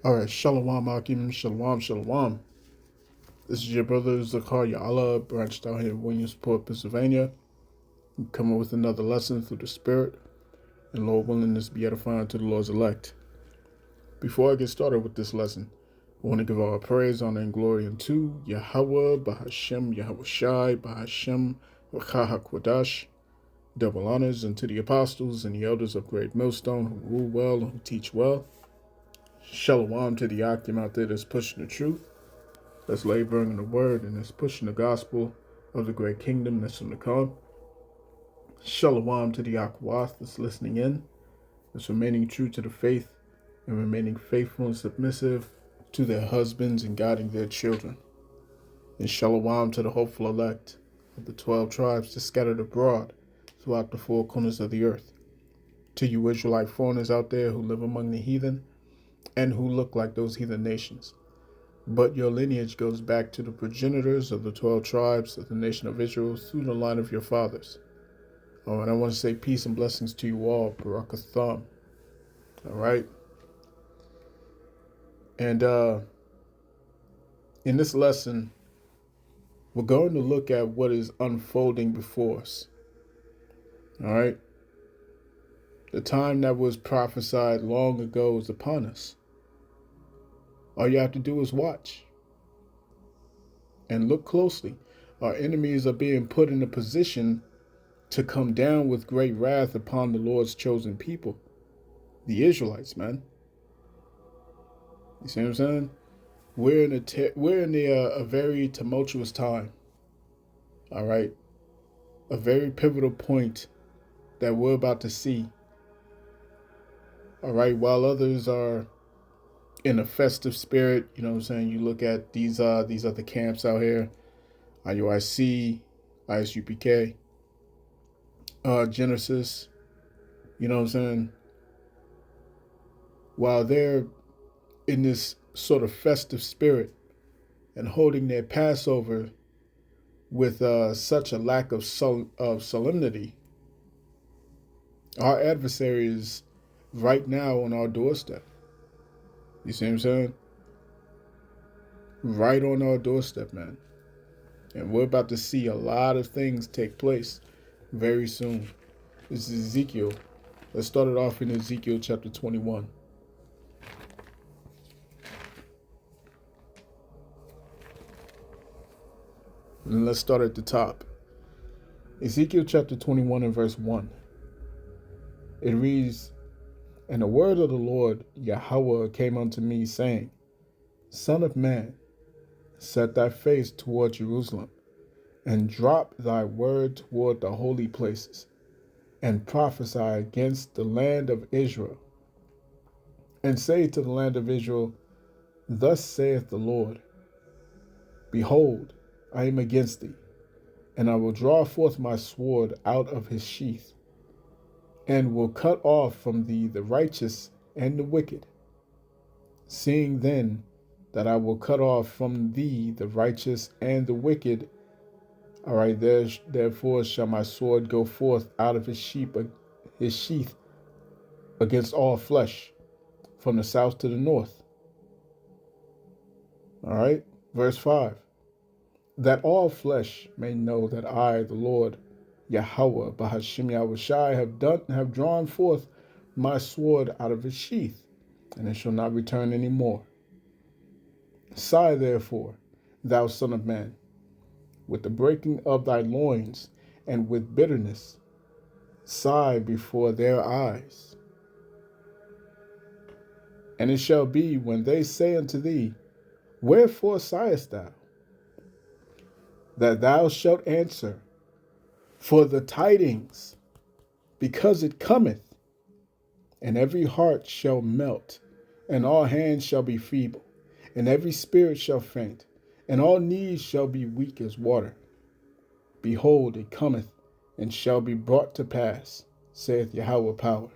All right, Shalom Akim, Shalom, Shalom. This is your brother Zakar Ya'ala, branched out here in Williamsport, Pennsylvania. I'm coming with another lesson through the Spirit, and Lord willing, this be edifying to the Lord's elect. Before I get started with this lesson, I want to give all praise, honor, and glory unto Yahweh, Bahashem, Yahweh Shai, Bahashem, Wachah HaKwadash. Double honors unto the apostles and the elders of Great Millstone who rule well and who teach well. Shalom to the Akim out there that's pushing the truth, that's laboring in the word, and that's pushing the gospel of the great kingdom that's in the come. Shalom to the Akwath that's listening in, that's remaining true to the faith and remaining faithful and submissive to their husbands and guiding their children. And shalom to the hopeful elect of the 12 tribes that scattered abroad throughout the four corners of the earth. To you Israelite foreigners out there who live among the heathen and who look like those heathen nations. But your lineage goes back to the progenitors of the 12 tribes of the nation of Israel through the line of your fathers. Oh, and I want to say peace and blessings to you all, Barakatham. All right. And in this lesson, we're going to look at what is unfolding before us. All right. The time that was prophesied long ago is upon us. All you have to do is watch and look closely. Our enemies are being put in a position to come down with great wrath upon the Lord's chosen people, the Israelites, man. You see what I'm saying? We're in a very tumultuous time. All right, a very pivotal point that we're about to see. All right, while others are in a festive spirit, you know what I'm saying? You look at these other camps out here, IUIC, ISUPK, Genesis, you know what I'm saying? While they're in this sort of festive spirit and holding their Passover with such a lack of solemnity, our adversary is right now on our doorstep. You see what I'm saying? Right on our doorstep, man. And we're about to see a lot of things take place very soon. This is Ezekiel. Let's start it off in Ezekiel chapter 21. And let's start at the top. Ezekiel chapter 21 and verse 1. It reads, "And the word of the Lord Yahweh came unto me, saying, Son of man, set thy face toward Jerusalem, and drop thy word toward the holy places, and prophesy against the land of Israel. And say to the land of Israel, Thus saith the Lord, Behold, I am against thee, and I will draw forth my sword out of his sheath, and will cut off from thee the righteous and the wicked. Seeing then that I will cut off from thee the righteous and the wicked, all right, therefore shall my sword go forth out of his sheath against all flesh, from the south to the north." All right, verse 5. "That all flesh may know that I, the Lord, Yahweh, Bahashem Yahweh Shai, have drawn forth my sword out of its sheath, and it shall not return any more. Sigh therefore, thou son of man, with the breaking of thy loins, and with bitterness, sigh before their eyes. And it shall be, when they say unto thee, Wherefore sighest thou? That thou shalt answer, For the tidings, because it cometh. And every heart shall melt, and all hands shall be feeble, and every spirit shall faint, and all knees shall be weak as water. Behold, it cometh, and shall be brought to pass, saith Yahweh power."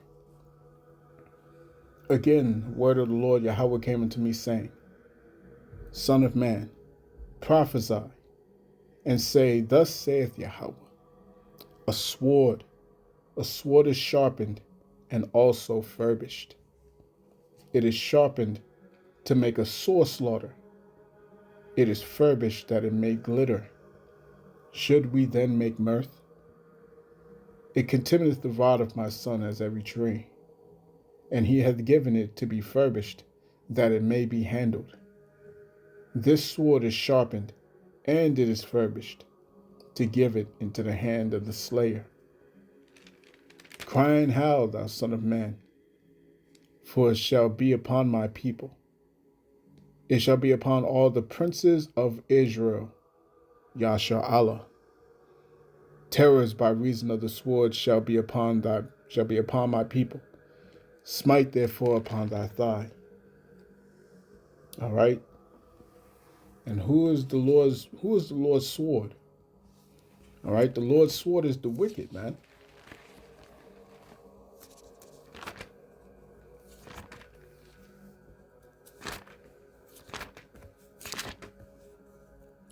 Again, the word of the Lord Yahweh came unto me, saying, "Son of man, prophesy, and say, Thus saith Yahweh, a sword is sharpened, and also furbished. It is sharpened to make a sore slaughter. It is furbished that it may glitter. Should we then make mirth? It contemneth the rod of my son as every tree, and he hath given it to be furbished, that it may be handled. This sword is sharpened, and it is furbished, to give it into the hand of the slayer. Cry and howl, thou son of man, for it shall be upon my people. It shall be upon all the princes of Israel, Yasha Allah. Terrors by reason of the sword shall be upon my people. Smite therefore upon thy thigh. All right. And who is the Lord's sword? All right, the Lord's sword is the wicked, man.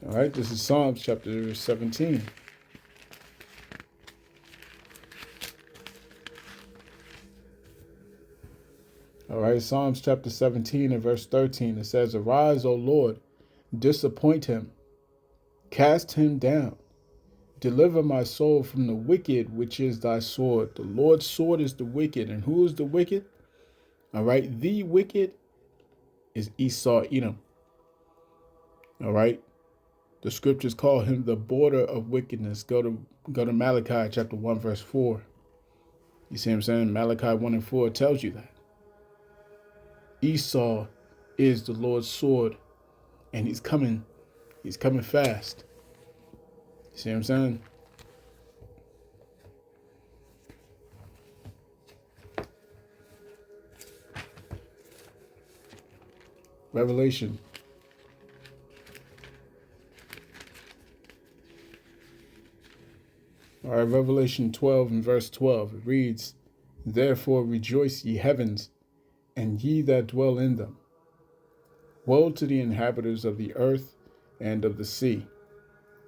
All right, this is Psalms chapter 17. All right, Psalms chapter 17 and verse 13, it says, Arise, O Lord, disappoint him, cast him down, deliver my soul from the wicked, which is thy sword. The Lord's sword is the wicked. And who is the wicked? All right, the wicked is Esau, Edom. All right, the scriptures call him the border of wickedness. Go to Malachi chapter 1, verse 4. You see what I'm saying? Malachi 1 and 4 tells you that. Esau is the Lord's sword, and he's coming fast. You see what I'm saying? Revelation. All right, Revelation 12 and verse 12. It reads, Therefore rejoice, ye heavens, and ye that dwell in them. Woe to the inhabitants of the earth and of the sea,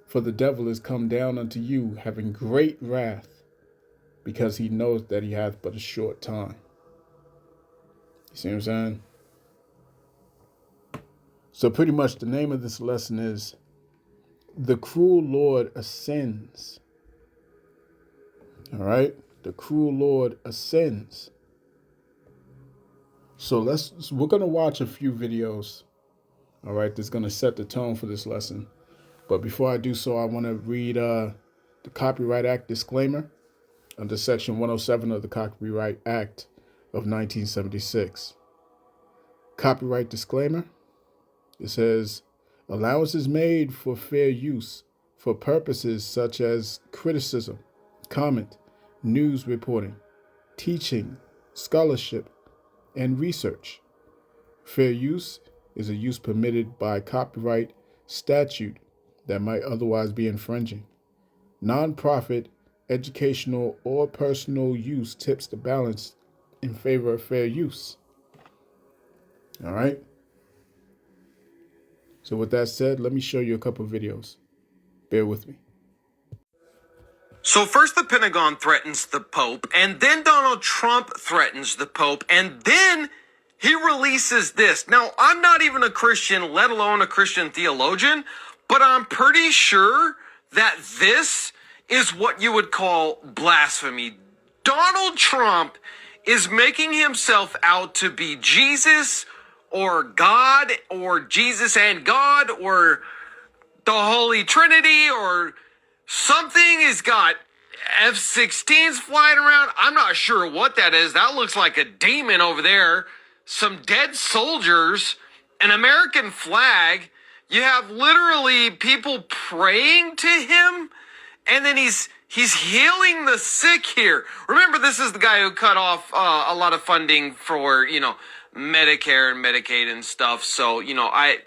for the devil is come down unto you, having great wrath, because he knows that he hath but a short time. You see what I'm saying? So pretty much the name of this lesson is, The Cruel Lord Ascends. All right? The cruel Lord ascends. So we're going to watch a few videos, all right, that's going to set the tone for this lesson. But before I do so, I want to read the Copyright Act disclaimer under Section 107 of the Copyright Act of 1976. Copyright disclaimer. It says, allowance is made for fair use for purposes such as criticism, comment, news reporting, teaching, scholarship, and research. Fair use is a use permitted by copyright statute that might otherwise be infringing. Non-profit, educational, or personal use tips the balance in favor of fair use. All right? So with that said, let me show you a couple of videos. Bear with me. So first the Pentagon threatens the Pope, and then Donald Trump threatens the Pope, and then he releases this. Now, I'm not even a Christian, let alone a Christian theologian, but I'm pretty sure that this is what you would call blasphemy. Donald Trump is making himself out to be Jesus or God or Jesus and God or the Holy Trinity or something. Has got F-16s flying around. I'm not sure what that is. That looks like a demon over there. Some dead soldiers, an American flag. You have literally people praying to him, and then he's healing the sick here. Remember, this is the guy who cut off a lot of funding for, Medicare and Medicaid and stuff. So,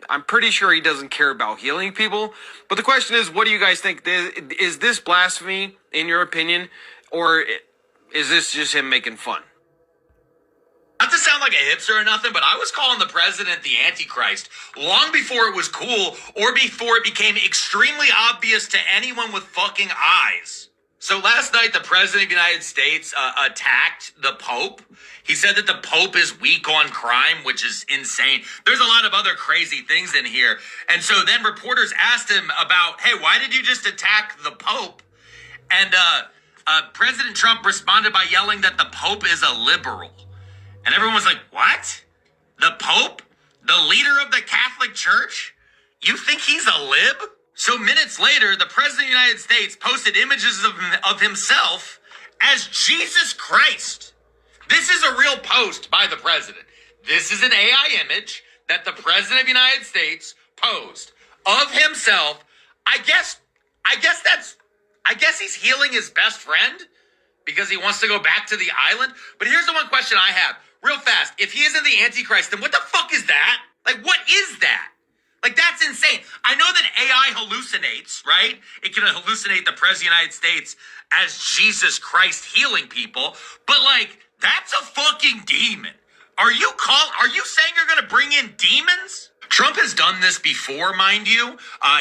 I'm pretty sure he doesn't care about healing people. But the question is, what do you guys think? Is this blasphemy, in your opinion? Or is this just him making fun? Not to sound like a hipster or nothing, but I was calling the president the Antichrist long before it was cool or before it became extremely obvious to anyone with fucking eyes. So last night, the president of the United States attacked the Pope. He said that the Pope is weak on crime, which is insane. There's a lot of other crazy things in here. And so then reporters asked him about, hey, why did you just attack the Pope? And President Trump responded by yelling that the Pope is a liberal. And everyone was like, what? The Pope? The leader of the Catholic Church? You think he's a lib? So minutes later, the President of the United States posted images of himself as Jesus Christ. This is a real post by the president. This is an AI image that the President of the United States posed of himself. I guess he's healing his best friend because he wants to go back to the island. But here's the one question I have, real fast. If he isn't the Antichrist, then what the fuck is that? Like, what is that? Like, that's insane. I know that AI hallucinates, right? It can hallucinate the President of the United States as Jesus Christ healing people. But, like, that's a fucking demon. Are you saying you're going to bring in demons? Trump has done this before, mind you.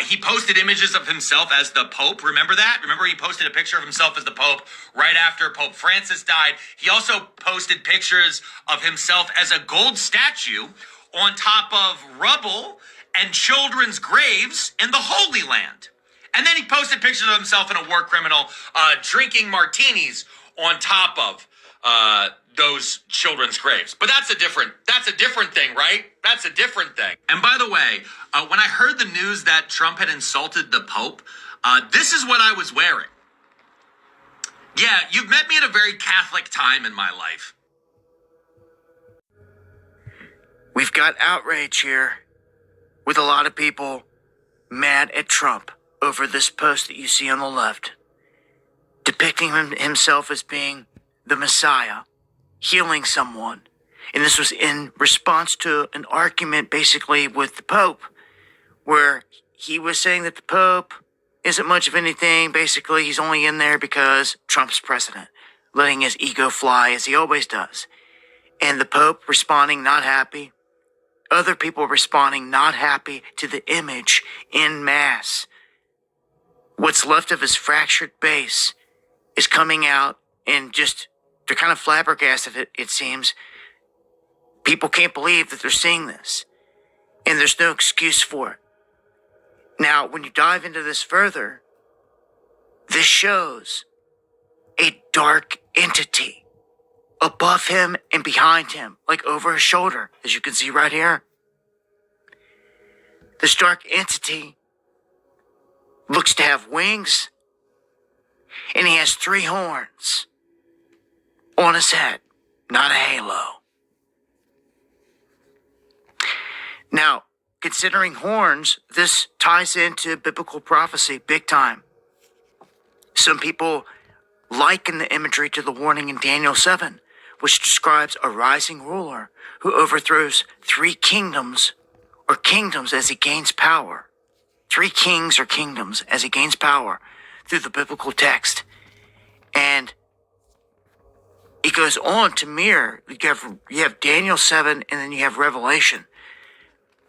He posted images of himself as the Pope. Remember that? Remember he posted a picture of himself as the Pope right after Pope Francis died. He also posted pictures of himself as a gold statue on top of rubble and children's graves in the Holy Land. And then he posted pictures of himself in a war criminal drinking martinis on top of those children's graves. But that's a different thing, right? That's a different thing. And by the way, when I heard the news that Trump had insulted the Pope, this is what I was wearing. Yeah, you've met me at a very Catholic time in my life. We've got outrage here with a lot of people mad at Trump over this post that you see on the left, depicting himself as being the Messiah, healing someone. And this was in response to an argument basically with the Pope, where he was saying that the Pope isn't much of anything. Basically, he's only in there because Trump's president, letting his ego fly as he always does. And the Pope responding not happy. Other people responding not happy to the image en masse. What's left of his fractured base is coming out, and just, they're kind of flabbergasted, it seems. People can't believe that they're seeing this, and there's no excuse for it. Now, when you dive into this further, this shows a dark entity above him and behind him, like over his shoulder, as you can see right here. This dark entity looks to have wings, and he has 3 horns on his head, not a halo. Now, considering horns, this ties into biblical prophecy big time. Some people liken the imagery to the warning in Daniel 7, which describes a rising ruler who overthrows 3 kingdoms or kingdoms as he gains power. 3 kings or kingdoms as he gains power through the biblical text. And it goes on to mirror, you have Daniel 7 and then you have Revelation.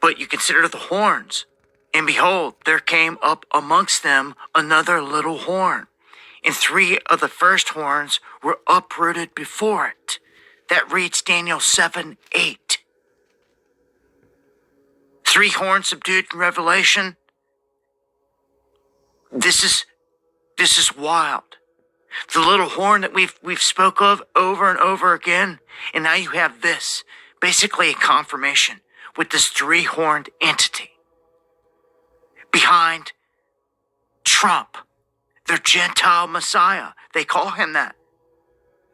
But you consider the horns, and behold, there came up amongst them another little horn, and 3 of the first horns were uprooted before it. That reads Daniel 7:8. 3 horns subdued in Revelation. This is wild. The little horn that we've spoke of over and over again, and now you have this, basically a confirmation with this 3-horned entity behind Trump, their Gentile Messiah. They call him that.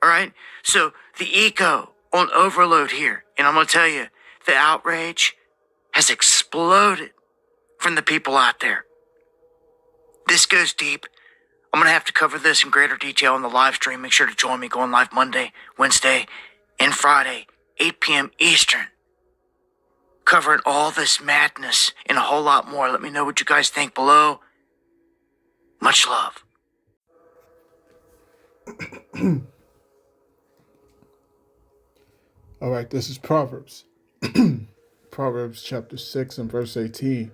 All right? So the ego on overload here, and I'm going to tell you, the outrage has exploded from the people out there. This goes deep. I'm going to have to cover this in greater detail in the live stream. Make sure to join me going live Monday, Wednesday, and Friday, 8 p.m. Eastern. Covering all this madness and a whole lot more. Let me know what you guys think below. Much love. All right, this is Proverbs. Proverbs chapter 6 and verse 18.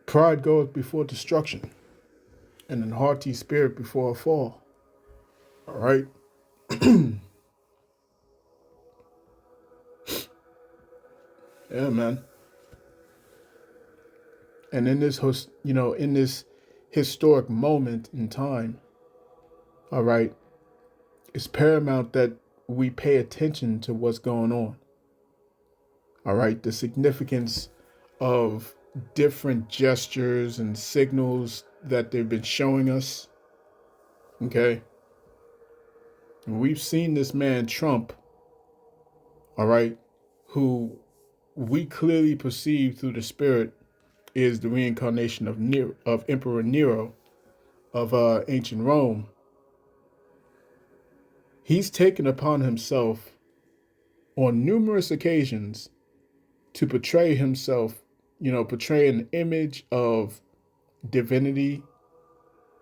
Pride goeth before destruction, and an haughty spirit before a fall. All right. Yeah, man. And in this, in this historic moment in time, all right, it's paramount that we pay attention to what's going on. All right, the significance of different gestures and signals that they've been showing us. Okay. And we've seen this man, Trump, all right, who we clearly perceive through the spirit is the reincarnation of Emperor Nero of ancient Rome. He's taken upon himself on numerous occasions to portray himself, portray an image of divinity,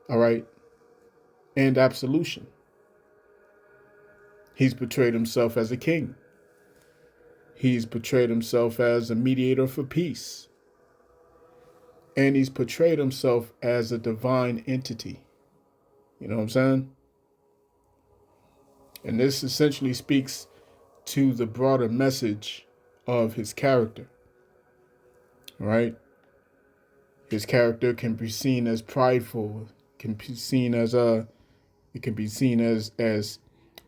all right, and absolution. He's portrayed himself as a king. He's portrayed himself as a mediator for peace. And he's portrayed himself as a divine entity. You know what I'm saying? And this essentially speaks to the broader message of his character. Right? His character can be seen as prideful, can be seen as it can be seen as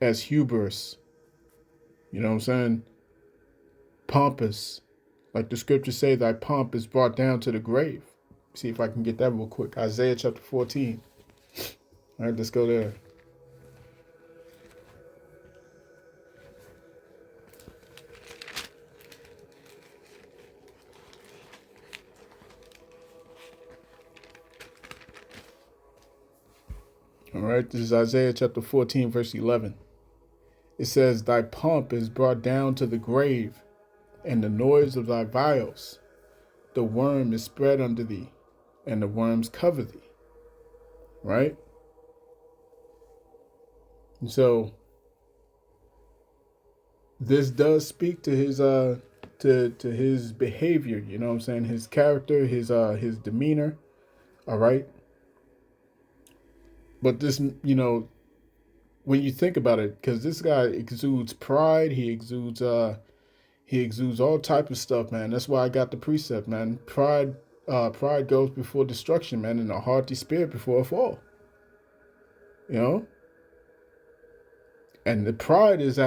hubris. You know what I'm saying? Pompous. Like the scriptures say, thy pomp is brought down to the grave. See if I can get that real quick. Isaiah chapter 14. All right, let's go there. All right, this is Isaiah chapter 14, verse 11. It says, thy pomp is brought down to the grave, and the noise of thy vials. The worm is spread under thee, and the worms cover thee. Right? And so this does speak to his to his behavior, you know what I'm saying? His character, his demeanor. All right. But this, when you think about it, because this guy exudes pride, he exudes all type of stuff, man. That's why I got the precept, man. Pride goes before destruction, man, and a haughty spirit before a fall. You know? And the pride is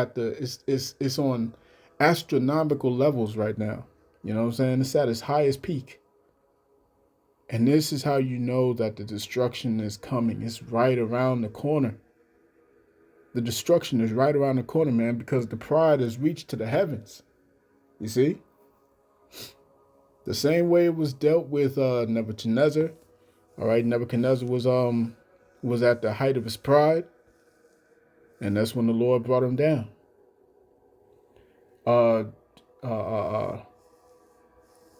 it's on astronomical levels right now. You know what I'm saying? It's at its highest peak. And this is how you know that the destruction is coming. It's right around the corner. The destruction is right around the corner, man, because the pride has reached to the heavens. You see? The same way it was dealt with Nebuchadnezzar. All right, Nebuchadnezzar was at the height of his pride. And that's when the Lord brought him down.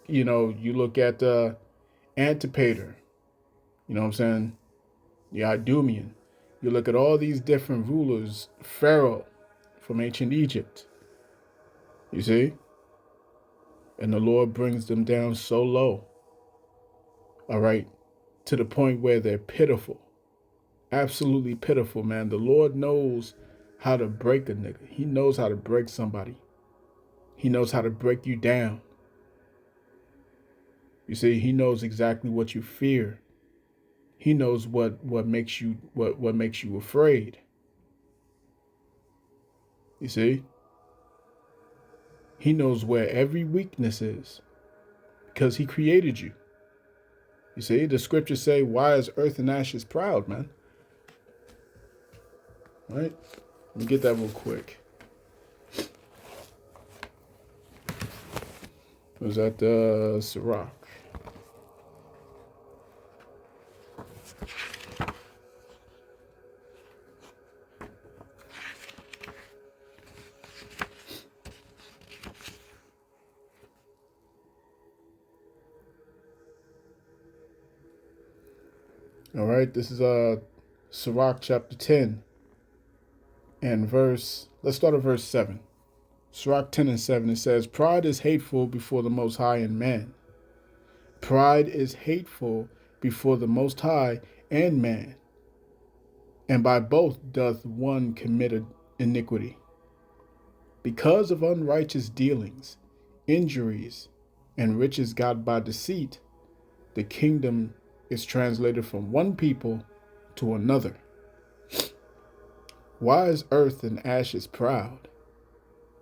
You look at Antipater, you know what I'm saying? The Idumean. You look at all these different rulers, Pharaoh from ancient Egypt. You see? And the Lord brings them down so low. All right? To the point where they're pitiful. Absolutely pitiful, man. The Lord knows how to break a nigga. He knows how to break somebody. He knows how to break you down. You see, he knows exactly what you fear. He knows what makes you afraid. You see? He knows where every weakness is because he created you. You see, the scriptures say, why is earth and ashes proud, man? Right? Let me get that real quick. Was that Sirach? All right, this is Sirach chapter 10 and let's start at verse 7. Sirach 10 and 7, it says, pride is hateful before the Most High and man. Pride is hateful before the Most High and man, and by both doth one commit iniquity. Because of unrighteous dealings, injuries, and riches got by deceit, the kingdom is translated from one people to another. Why is earth and ashes proud?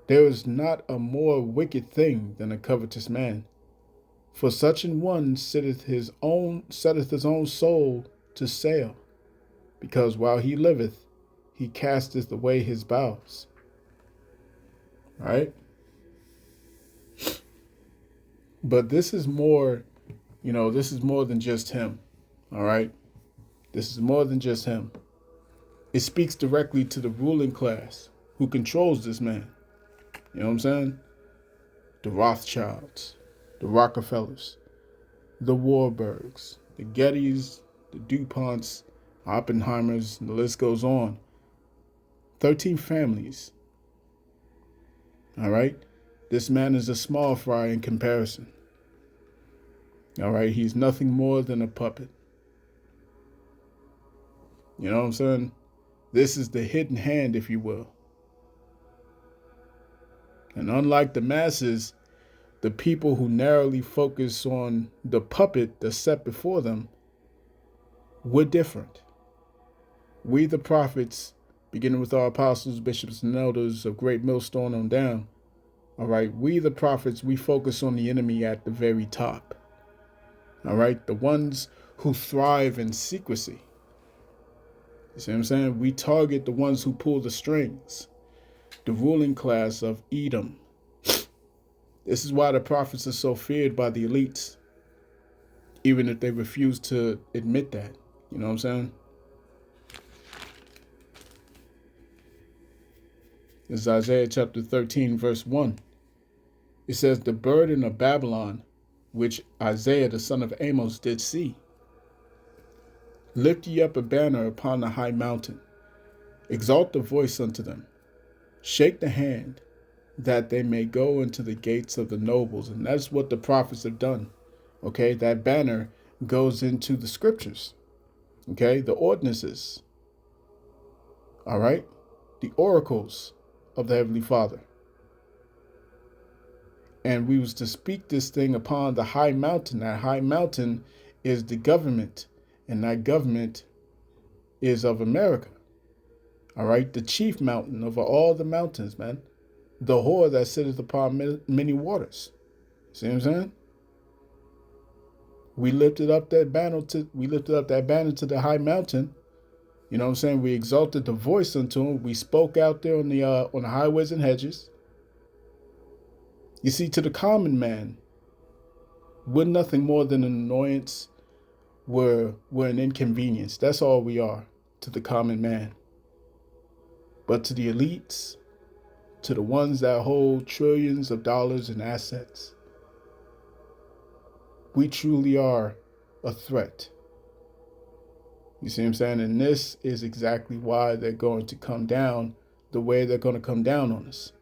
There is not a more wicked thing than a covetous man. For such an one setteth his own soul to sale, because while he liveth, he casteth away his bowels. Right? But this is more, this is more than just him. All right? This is more than just him. It speaks directly to the ruling class who controls this man. You know what I'm saying? The Rothschilds, the Rockefellers, the Warburgs, the Gettys, the DuPonts, Oppenheimers, and the list goes on. 13 families. All right? This man is a small fry in comparison. All right? He's nothing more than a puppet. You know what I'm saying? This is the hidden hand, if you will. And unlike the masses, the people who narrowly focus on the puppet that's set before them, we're different. We, the prophets, beginning with our apostles, bishops, and elders of Great Millstone on down, all right, we, the prophets, we focus on the enemy at the very top. All right, the ones who thrive in secrecy. You see what I'm saying? We target the ones who pull the strings, the ruling class of Edom. This is why the prophets are so feared by the elites, even if they refuse to admit that. You know what I'm saying? This is Isaiah chapter 13, verse 1. It says, the burden of Babylon, which Isaiah the son of Amos did see. Lift ye up a banner upon the high mountain. Exalt the voice unto them. Shake the hand, that they may go into the gates of the nobles. And that's what the prophets have done. Okay, that banner goes into the scriptures. Okay, the ordinances. All right, the oracles of the Heavenly Father. And we was to speak this thing upon the high mountain. That high mountain is the government, and that government is of America. All right, the chief mountain over all the mountains, man. The whore that sitteth upon many waters. See what I'm saying? We lifted up that banner to the high mountain. You know what I'm saying? We exalted the voice unto him. We spoke out there on the highways and hedges. You see, to the common man, we're nothing more than an annoyance. We're an inconvenience. That's all we are to the common man. But to the elites, to the ones that hold trillions of dollars in assets, we truly are a threat. You see what I'm saying? And this is exactly why they're going to come down the way they're going to come down on us.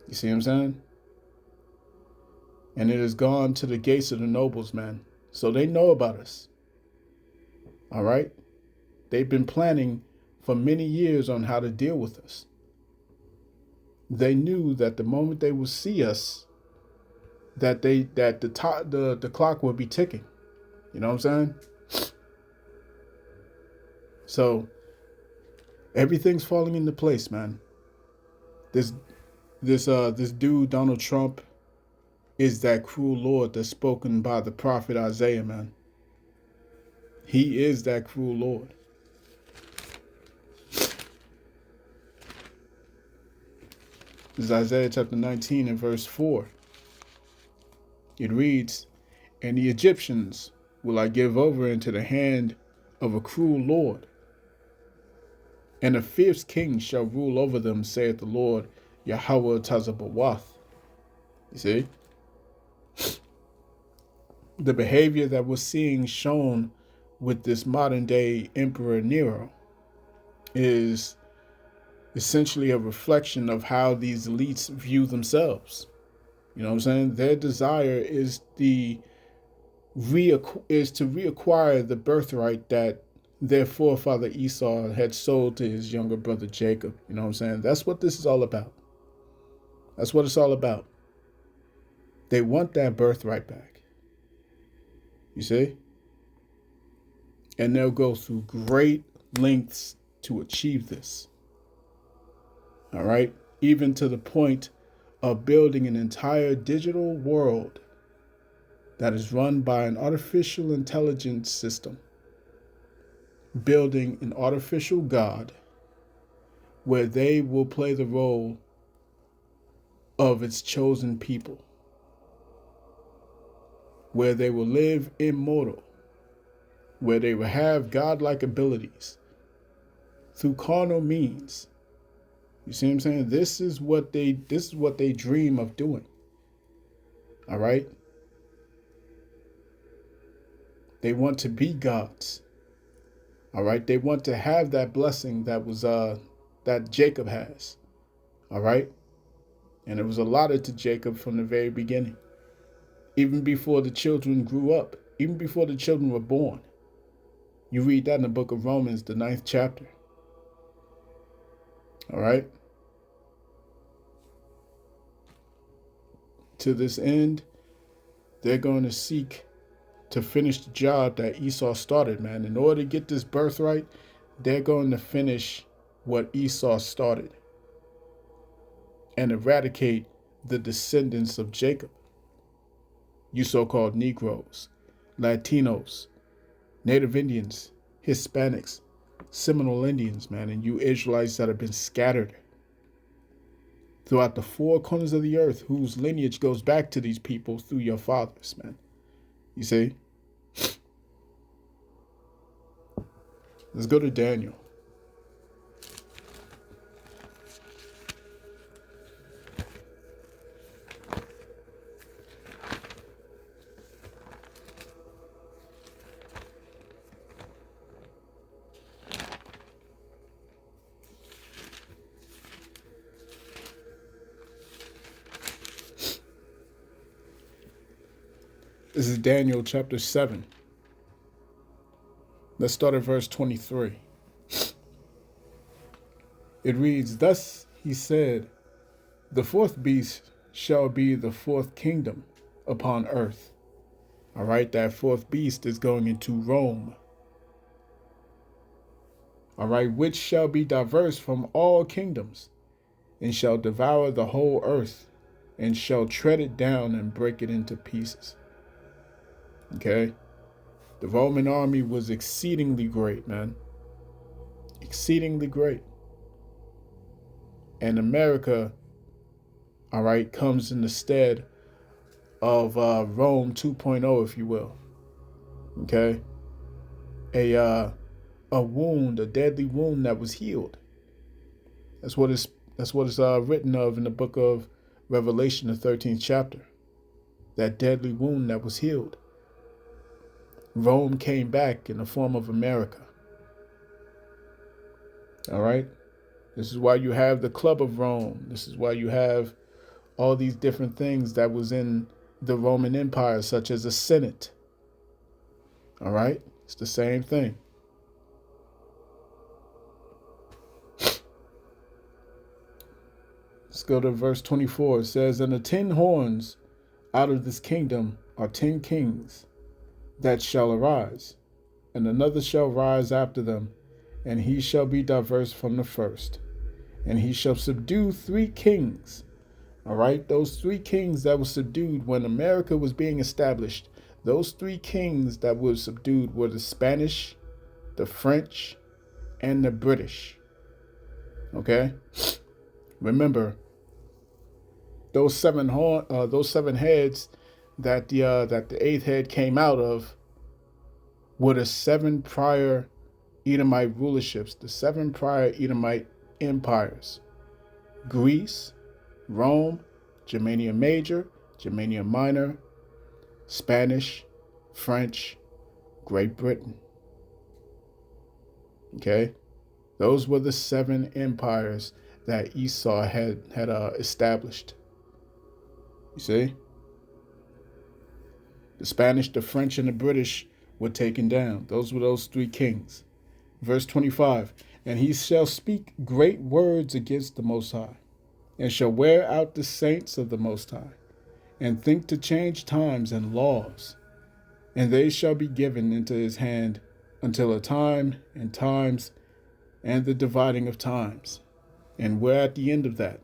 You see what I'm saying? And it has gone to the gates of the nobles, man. So they know about us. All right? They've been planning for many years on how to deal with us. They knew that the moment they would see us, that the clock would be ticking. You know what I'm saying? So everything's falling into place, man. This dude, Donald Trump, is that cruel Lord that's spoken by the prophet Isaiah, man. He is that cruel Lord. This is Isaiah chapter 19 and verse 4. It reads, and the Egyptians will I give over into the hand of a cruel Lord, and a fierce king shall rule over them, saith the Lord, Yahweh Tazabawath. You see? The behavior that we're seeing shown with this modern day Emperor Nero is essentially a reflection of how these elites view themselves. You know what I'm saying? Their desire is the is to reacquire the birthright that their forefather Esau had sold to his younger brother Jacob. You know what I'm saying? That's what this is all about. That's what it's all about. They want that birthright back. You see? And they'll go through great lengths to achieve this. All right? Even to the point of building an entire digital world that is run by an artificial intelligence system, building an artificial God where they will play the role of its chosen people, where they will live immortal, where they will have godlike abilities through carnal means. You see what I'm saying? This is what they dream of doing. All right? They want to be gods. All right? They want to have that blessing that Jacob has. All right? And it was allotted to Jacob from the very beginning. Even before the children grew up, even before the children were born. You read that in the book of Romans, the 9th chapter. All right? To this end, they're going to seek to finish the job that Esau started, man. In order to get this birthright, they're going to finish what Esau started and eradicate the descendants of Jacob. You so-called Negroes, Latinos, Native Indians, Hispanics, Seminole Indians, man, and you Israelites that have been scattered throughout the four corners of the earth, whose lineage goes back to these people through your fathers, man. You see? Let's go to Daniel. This is Daniel chapter 7. Let's start at verse 23. It reads, "Thus he said, the fourth beast shall be the fourth kingdom upon earth." All right, that fourth beast is going into Rome. All right, which shall be diverse from all kingdoms, and shall devour the whole earth, and shall tread it down and break it into pieces. Okay? The Roman army was exceedingly great, man. Exceedingly great. And America, all right, comes in the stead of Rome 2.0, if you will. Okay? A wound, a deadly wound that was healed. That's what it's written of in the book of Revelation, the 13th chapter. That deadly wound that was healed. Rome came back in the form of America. All right? This is why you have the Club of Rome. This is why you have all these different things that was in the Roman Empire, such as the Senate. All right? It's the same thing. Let's go to verse 24. It says, "And the 10 horns out of this kingdom are 10 kings that shall arise, and another shall rise after them, and he shall be diverse from the first. And he shall subdue 3 kings." All right, those 3 kings that were subdued when America was being established, those 3 kings that were subdued were the Spanish, the French, and the British. Okay? Remember, those 7 heads that the 8th head came out of were the 7 prior Edomite rulerships, the 7 prior Edomite empires: Greece, Rome, Germania Major, Germania Minor, Spanish, French, Great Britain. Okay, those were the 7 empires that Esau had established. You see? The Spanish, the French, and the British were taken down. Those were those three kings. Verse 25, and he shall speak great words against the Most High, and shall wear out the saints of the Most High, and think to change times and laws. And they shall be given into his hand until a time and times and the dividing of times. And we're at the end of that.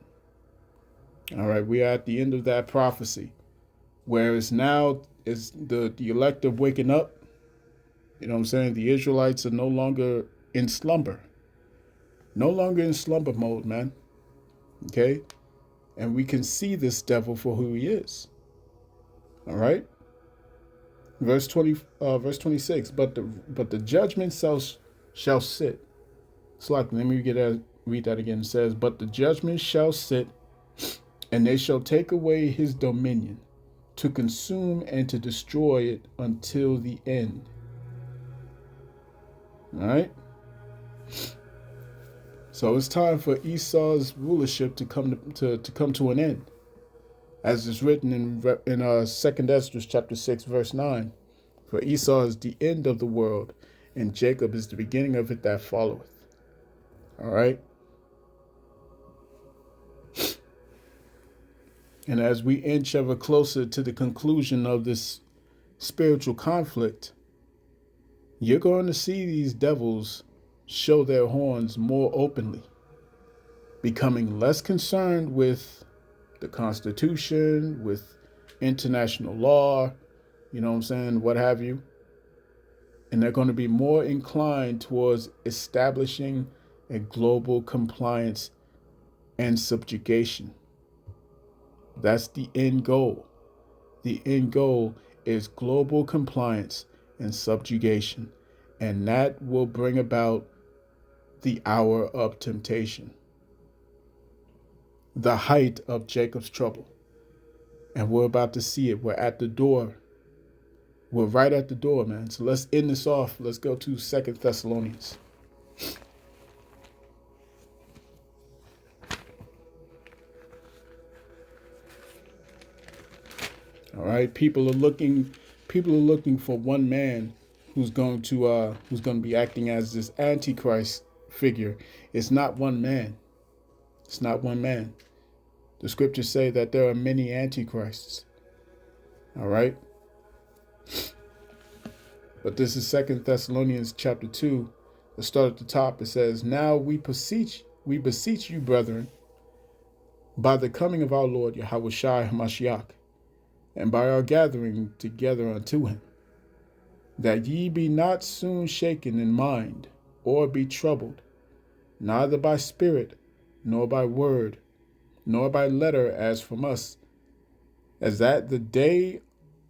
All right, we are at the end of that prophecy, where it's now is the elect are waking up. You know what I'm saying? The Israelites are no longer in slumber. No longer in slumber mode, man. Okay? And we can see this devil for who he is. All right? Verse 26, but the judgment shall sit. It's like, let me read that again. It says, but the judgment shall sit, and they shall take away his dominion, to consume and to destroy it until the end. All right? So it's time for Esau's rulership to come to an end, as is written in 2 Esdras chapter 6 verse 9. For Esau is the end of the world, and Jacob is the beginning of it that followeth. All right. And as we inch ever closer to the conclusion of this spiritual conflict, you're going to see these devils show their horns more openly, becoming less concerned with the Constitution, with international law, you know what I'm saying, what have you. And they're going to be more inclined towards establishing a global compliance and subjugation. That's the end goal. The end goal is global compliance and subjugation, and that will bring about the hour of temptation, the height of Jacob's trouble. And we're about to see it. We're at the door. We're right at the door, man. So let's end this off. Let's go to 2 Thessalonians. All right, people are looking for one man who's going to be acting as this Antichrist figure. It's not one man. It's not one man. The scriptures say that there are many antichrists. All right. But this is 2 Thessalonians chapter 2. Let's start at the top. It says, now we beseech you, brethren, by the coming of our Lord Yahushua HaMashiach, and by our gathering together unto him, that ye be not soon shaken in mind, or be troubled, neither by spirit, nor by word, nor by letter as from us, as that the day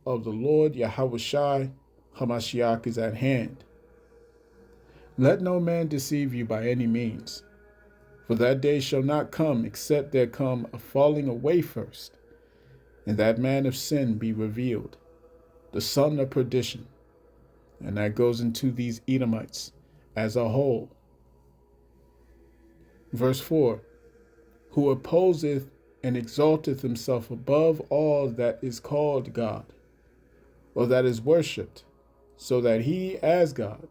of the Lord Yahushua HaMashiach is at hand. Let no man deceive you by any means, for that day shall not come except there come a falling away first, and that man of sin be revealed, the son of perdition. And that goes into these Edomites as a whole. Verse 4, who opposeth and exalteth himself above all that is called God, or that is worshipped, so that he, as God,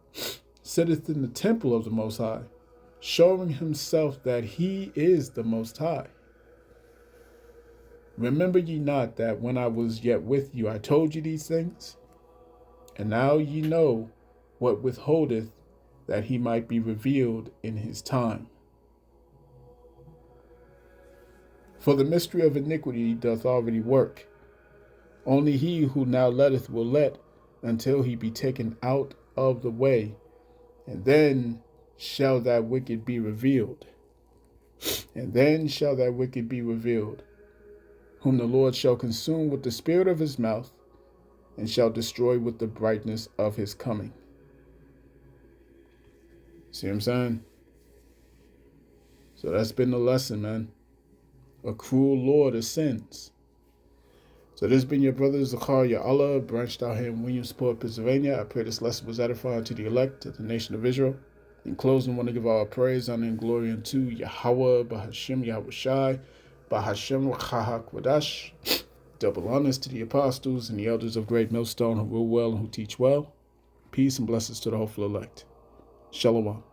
sitteth in the temple of the Most High, showing himself that he is the Most High. Remember ye not that when I was yet with you, I told you these things? And now ye know what withholdeth, that he might be revealed in his time. For the mystery of iniquity doth already work. Only he who now letteth will let until he be taken out of the way, and then shall that wicked be revealed. And then shall that wicked be revealed, whom the Lord shall consume with the spirit of his mouth, and shall destroy with the brightness of his coming. See what I'm saying? So that's been the lesson, man. A cruel Lord ascends. So this has been your brother Zakaria Allah, branched out here in Williamsport, Pennsylvania. I pray this lesson was edifying to the elect, to the nation of Israel. In closing, I want to give our praise, honor, and glory unto Yahweh, Bahashem Yahushai, Bahashem Chahak Wadash. Double honors to the apostles and the elders of Great Millstone who rule well and who teach well. Peace and blessings to the hopeful elect. Shalom.